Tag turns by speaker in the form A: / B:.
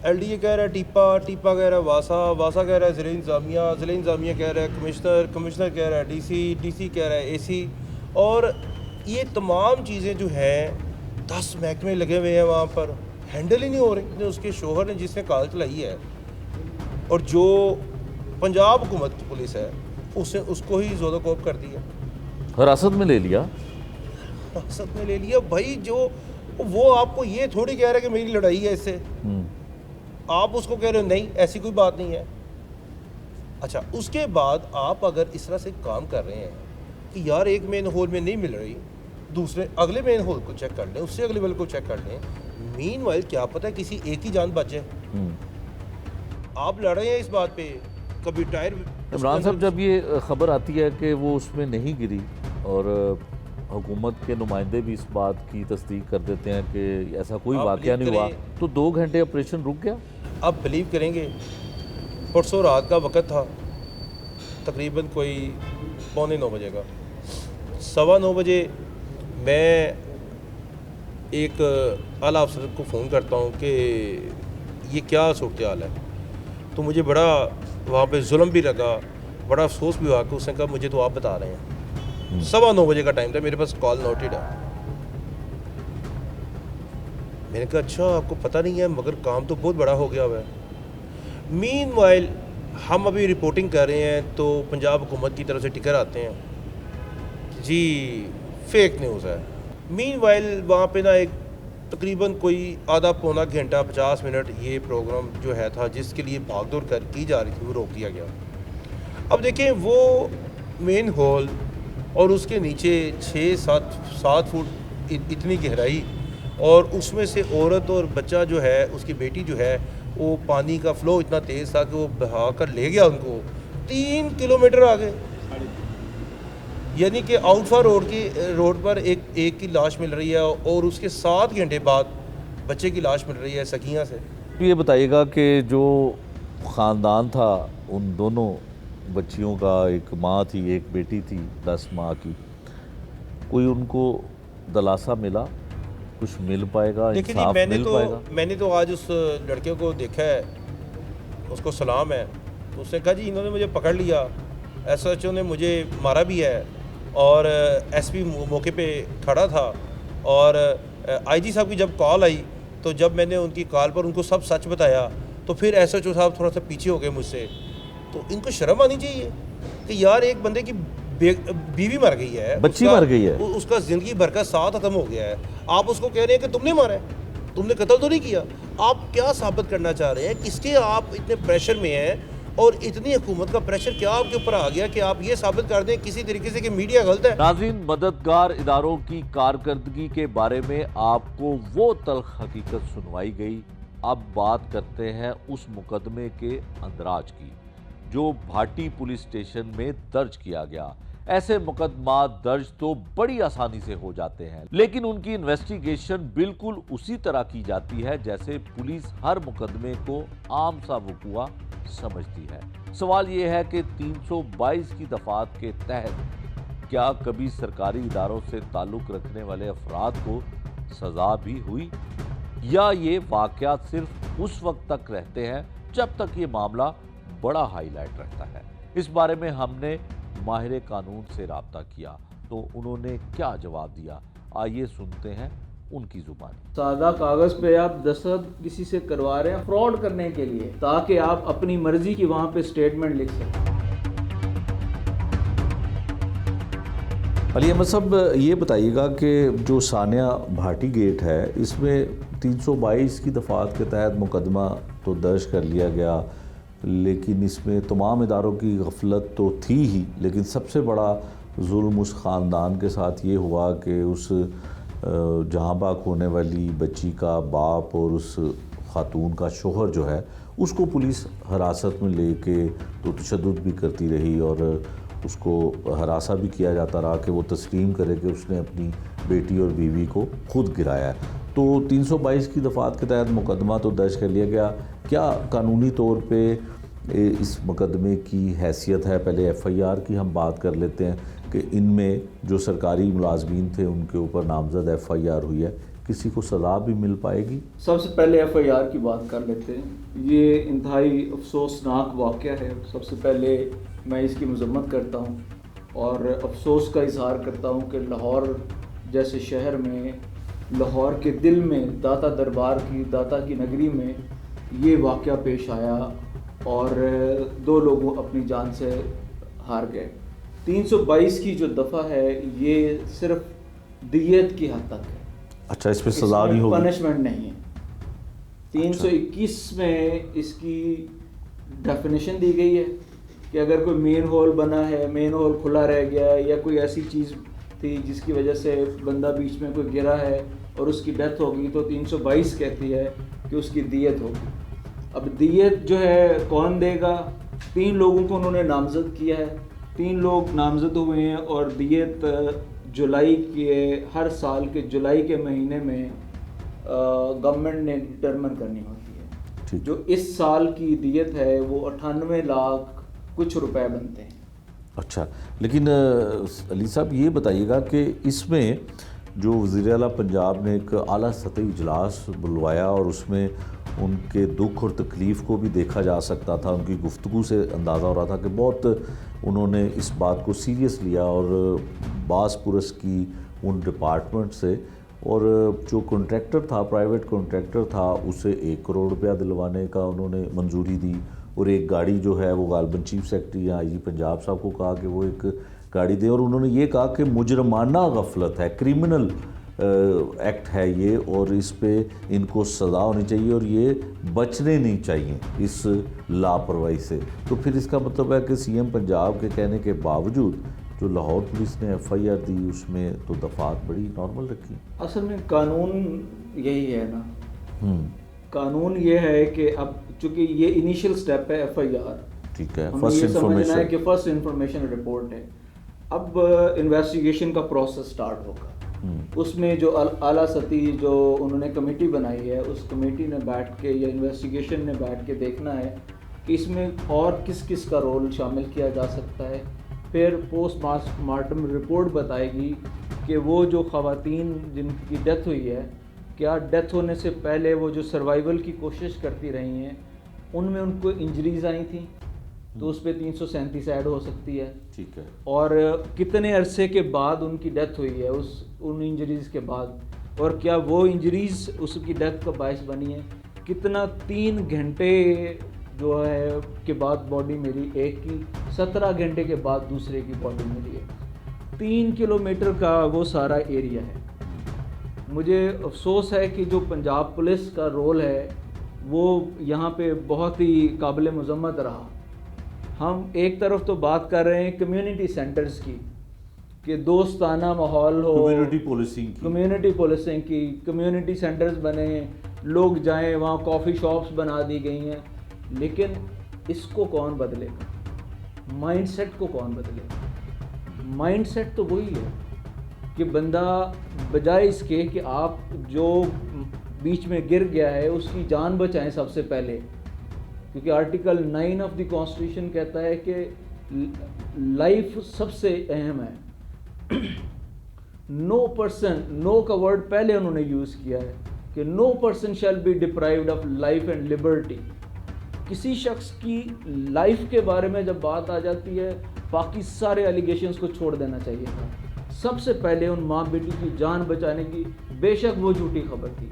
A: L D A کہہ رہا ہے ٹیپا، ٹیپا کہہ رہا ہے واسا، واسا کہہ رہا ہے ضلع انتظامیہ، ضلع انتظامیہ کہہ رہا ہے کمشنر، کمشنر کہہ رہا ہے ڈی سی، ڈی سی کہہ رہا ہے اے سی. اور یہ تمام چیزیں جو ہیں 10 محکمے لگے ہوئے ہیں وہاں پر، ہینڈل ہی نہیں ہو رہی. اس کے شوہر نے جس نے کال چلائی ہے اور جو پنجاب حکومت پولیس ہے اس کو ہی زود و کوب کر دیا،
B: حراست میں لے لیا.
A: حراست میں لے لیا. بھائی جو وہ آپ کو یہ تھوڑی کہہ رہا ہے کہ میری لڑائی ہے اس سے، آپ اس کو کہہ رہے ہو نہیں ایسی کوئی بات نہیں ہے. اچھا اس کے بعد آپ اگر اس طرح سے کام کر رہے ہیں کہ یار ایک مین ہول میں نہیں مل رہی، دوسرے اگلے مین ہول کو چیک کر لیں، اس سے اگلے والے کو چیک کر لیں. مین وائل کیا پتہ ہے کسی ایک ہی جان بچ جائے. آپ لڑ رہے ہیں اس بات پہ. کبھی ٹائر
B: عمران صاحب جب یہ خبر آتی ہے کہ وہ اس میں نہیں گری اور حکومت کے نمائندے بھی اس بات کی تصدیق کر دیتے ہیں کہ ایسا کوئی واقعہ نہیں ہوا، تو 2 گھنٹے آپریشن رک گیا.
A: آپ بلیو کریں گے پرسوں رات کا وقت تھا، تقریباً کوئی 8:45 بجے کا. 9:15 بجے میں ایک اعلیٰ افسر کو فون کرتا ہوں کہ یہ کیا صورتحال ہے. تو مجھے بڑا وہاں پہ ظلم بھی لگا، بڑا افسوس بھی ہوا کہ اس نے کہا مجھے تو آپ بتا رہے ہیں. 9:15 بجے کا ٹائم تھا، میرے پاس کال نوٹڈ ہے. میں نے کہا اچھا آپ کو پتہ نہیں ہے، مگر کام تو بہت بڑا ہو گیا ہوا ہے. مین وائل ہم ابھی رپورٹنگ کر رہے ہیں تو پنجاب حکومت کی طرف سے ٹکر آتے ہیں جی فیک نیوز ہے. مین وائل وہاں پہ نا ایک تقریباً کوئی آدھا پونا گھنٹہ 50 منٹ یہ پروگرام جو ہے تھا جس کے لیے بھاگ دوڑ کی جا رہی تھی وہ روک دیا گیا. اب دیکھیں وہ مین ہول اور اس کے نیچے 6-7 فٹ اتنی گہرائی، اور اس میں سے عورت اور بچہ جو ہے اس کی بیٹی جو ہے وہ پانی کا فلو اتنا تیز تھا کہ وہ بہا کر لے گیا ان کو 3 کلومیٹر آگے. یعنی کہ آؤٹ فار روڈ پر ایک کی لاش مل رہی ہے اور اس کے 7 گھنٹے بعد بچے کی لاش مل رہی ہے سکیاں سے.
B: یہ بتائیے گا کہ جو خاندان تھا ان دونوں بچیوں کا، ایک ماں تھی ایک بیٹی تھی 10 ماہ کی، کوئی ان کو دلاسا ملا؟ کچھ مل پائے گا؟ انصاف مل پائے گا؟
A: میں نے تو آج اس لڑکے کو دیکھا ہے، اس کو سلام ہے. تو اس نے کہا جی انہوں نے مجھے پکڑ لیا، ایس ایچ او نے مجھے مارا بھی ہے، اور ایس پی موقع پہ کھڑا تھا، اور آئی جی صاحب کی جب کال آئی تو جب میں نے ان کی کال پر ان کو سب سچ بتایا تو پھر ایس ایچ او صاحب تھوڑا سا پیچھے ہو گئے مجھ سے. تو ان کو شرم آنی چاہیے کہ یار ایک بندے کی بیوی مر گئی ہے،
B: بچی مر گئی ہے،
A: اس کا زندگی بھر کا ساتھ ختم ہو گیا ہے، آپ اس کو کہہ رہے ہیں کہ تم نے مارا ہے، تم نے قتل تو نہیں کیا. آپ کیا ثابت کرنا چاہ رہے ہیں؟ کس کے آپ اتنے پریشر میں ہیں، اور اتنی حکومت کا پریشر کیا آپ کے اوپر آ گیا کہ آپ یہ ثابت کر دیں کسی طریقے سے کہ میڈیا غلط ہے؟
B: ناظرین، مددگار اداروں کی کارکردگی کے بارے میں آپ کو وہ تلخ حقیقت سنوائی گئی. اب بات کرتے ہیں اس مقدمے کے اندراج کی جو بھاٹی پولیس اسٹیشن میں درج کیا گیا. ایسے مقدمات درج تو بڑی آسانی سے ہو جاتے ہیں، لیکن ان کی انویسٹیگیشن بالکل اسی طرح کی جاتی ہے جیسے پولیس ہر مقدمے کو عام سا وقوع سمجھتی ہے. سوال یہ ہے کہ 322 کی دفعات کے تحت کیا کبھی سرکاری اداروں سے تعلق رکھنے والے افراد کو سزا بھی ہوئی، یا یہ واقعات صرف اس وقت تک رہتے ہیں جب تک یہ معاملہ بڑا ہائی لائٹ رہتا ہے؟ اس بارے میں ہم نے ماہر قانون سے رابطہ کیا تو انہوں نے کیا جواب دیا، آئیے سنتے ہیں ان کی زبان.
C: سادہ کاغذ پہ آپ دستخط کسی سے کروا رہے ہیں فراڈ کرنے کے لیے، تاکہ آپ اپنی مرضی کی وہاں پہ سٹیٹمنٹ لکھ سکیں.
B: علی احمد صاحب یہ بتائیے گا کہ جو ثانیہ بھاٹی گیٹ ہے اس میں 322 کی دفعات کے تحت مقدمہ تو درج کر لیا گیا، لیکن اس میں تمام اداروں کی غفلت تو تھی ہی، لیکن سب سے بڑا ظلم اس خاندان کے ساتھ یہ ہوا کہ اس جہاں بحق ہونے والی بچی کا باپ اور اس خاتون کا شوہر جو ہے اس کو پولیس حراست میں لے کے تو تشدد بھی کرتی رہی، اور اس کو ہراساں بھی کیا جاتا رہا کہ وہ تسلیم کرے کہ اس نے اپنی بیٹی اور بیوی کو خود گرایا ہے. تو 322 کی دفعات کے تحت مقدمہ تو درج کر لیا گیا. کیا قانونی طور پہ اس مقدمے کی حیثیت ہے؟ پہلے ایف آئی آر کی ہم بات کر لیتے ہیں کہ ان میں جو سرکاری ملازمین تھے ان کے اوپر نامزد ایف آئی آر ہوئی ہے، کسی کو سزا بھی مل پائے گی؟
C: سب سے پہلے ایف آئی آر کی بات کر لیتے ہیں. یہ انتہائی افسوسناک واقعہ ہے. سب سے پہلے میں اس کی مذمت کرتا ہوں اور افسوس کا اظہار کرتا ہوں کہ لاہور جیسے شہر میں، لاہور کے دل میں، داتا دربار کی، داتا کی نگری میں یہ واقعہ پیش آیا اور 2 لوگ اپنی جان سے ہار گئے. 322 کی جو دفعہ ہے یہ صرف دیت کی حد تک ہے.
B: اچھا، اس پہ سزا نہیں ہوگی؟
C: پنشمنٹ نہیں ہے. 321 میں اس کی ڈیفینیشن دی گئی ہے کہ اگر کوئی مین ہول بنا ہے، مین ہول کھلا رہ گیا ہے، یا کوئی ایسی چیز تھی جس کی وجہ سے بندہ بیچ میں کوئی گرا ہے اور اس کی ڈیتھ ہوگی، تو 322 کہتی ہے کہ اس کی دیت ہوگی. اب دیت جو ہے کون دے گا؟ 3 لوگوں کو انہوں نے نامزد کیا ہے. 3 لوگ نامزد ہوئے ہیں اور دیت جولائی کے، ہر سال کے جولائی کے مہینے میں گورنمنٹ نے ڈٹرمن کرنی ہوتی ہے. جو اس سال کی دیت ہے وہ 98 لاکھ کچھ روپے بنتے ہیں.
B: اچھا، لیکن علی صاحب یہ بتائیے گا کہ اس میں جو وزیر اعلیٰ پنجاب نے ایک اعلیٰ سطحی اجلاس بلوایا اور اس میں ان کے دکھ اور تکلیف کو بھی دیکھا جا سکتا تھا، ان کی گفتگو سے اندازہ ہو رہا تھا کہ بہت انہوں نے اس بات کو سیریس لیا اور باس پرس کی ان ڈپارٹمنٹ سے، اور جو کنٹریکٹر تھا، پرائیویٹ کنٹریکٹر تھا، اسے 1 کروڑ روپیہ دلوانے کا انہوں نے منظوری دی، اور ایک گاڑی جو ہے وہ غالباً چیف سیکرٹری یا آئی جی پنجاب صاحب کو کہا کہ وہ ایک گاڑی دے، اور انہوں نے یہ کہا کہ مجرمانہ غفلت ہے، کرمنل ایکٹ ہے یہ، اور اس پہ ان کو سزا ہونی چاہیے اور یہ بچنے نہیں چاہیے اس لاپرواہی سے. تو پھر اس کا مطلب ہے کہ سی ایم پنجاب کے کہنے کے باوجود جو لاہور پولیس نے ایف آئی آر دی اس میں تو دفعات بڑی نارمل رکھی.
C: اصل میں قانون یہی ہے نا، قانون یہ ہے کہ اب چونکہ یہ انیشیل سٹیپ ہے ایف آئی آر،
B: ٹھیک ہے،
C: ہمیں
B: فرسٹ
C: یہ سمجھنا ہے
B: انفارمیشن،
C: کہ فرسٹ انفارمیشن رپورٹ ہے. اب انویسٹیگیشن کا پروسیس سٹارٹ ہوگا. اس میں جو اعلیٰ سطحی جو انہوں نے کمیٹی بنائی ہے، اس کمیٹی نے بیٹھ کے یا انویسٹیگیشن نے بیٹھ کے دیکھنا ہے کہ اس میں اور کس کس کا رول شامل کیا جا سکتا ہے. پھر پوسٹ مارٹم رپورٹ بتائے گی کہ وہ جو خواتین جن کی ڈیتھ ہوئی ہے، کیا ڈیتھ ہونے سے پہلے وہ جو سروائیول کی کوشش کرتی رہی ہیں ان میں ان کو انجریز آئی تھیں، تو اس پہ 337 ایڈ ہو سکتی ہے.
B: ٹھیک ہے،
C: اور کتنے عرصے کے بعد ان کی ڈیتھ ہوئی ہے ان انجریز کے بعد، اور کیا وہ انجریز اس کی ڈیتھ کا باعث بنی ہے. کتنا 3 گھنٹے جو ہے کے بعد باڈی ملی، ایک کی 17 گھنٹے کے بعد دوسرے کی باڈی ملی ہے. 3 کلومیٹر کا وہ سارا ایریا ہے. مجھے افسوس ہے کہ جو پنجاب پولیس کا رول ہے وہ یہاں پہ بہت ہی قابل مذمت رہا. ہم ایک طرف تو بات کر رہے ہیں کمیونٹی سینٹرز کی کہ دوستانہ ماحول ہو، کمیونٹی پولیسنگ کی، کمیونٹی سینٹرز بنے، لوگ جائیں وہاں، کافی شاپس بنا دی گئی ہیں، لیکن اس کو کون بدلے گا؟ مائنڈ سیٹ کو کون بدلے گا؟ مائنڈ سیٹ تو وہی ہے کہ بندہ بجائے اس کے کہ آپ جو بیچ میں گر گیا ہے اس کی جان بچائیں سب سے پہلے، کیونکہ آرٹیکل 9 آف دی کانسٹیٹیوشن کہتا ہے کہ لائف سب سے اہم ہے. نو پرسن، نو کا ورڈ پہلے انہوں نے یوز کیا ہے کہ no person shall be deprived of life and liberty. کسی شخص کی لائف کے بارے میں جب بات آ جاتی ہے باقی سارے ایلیگیشنز کو چھوڑ دینا چاہیے تھا. سب سے پہلے ان ماں بیٹی کی جان بچانے کی، بے شک وہ جھوٹی خبر تھی.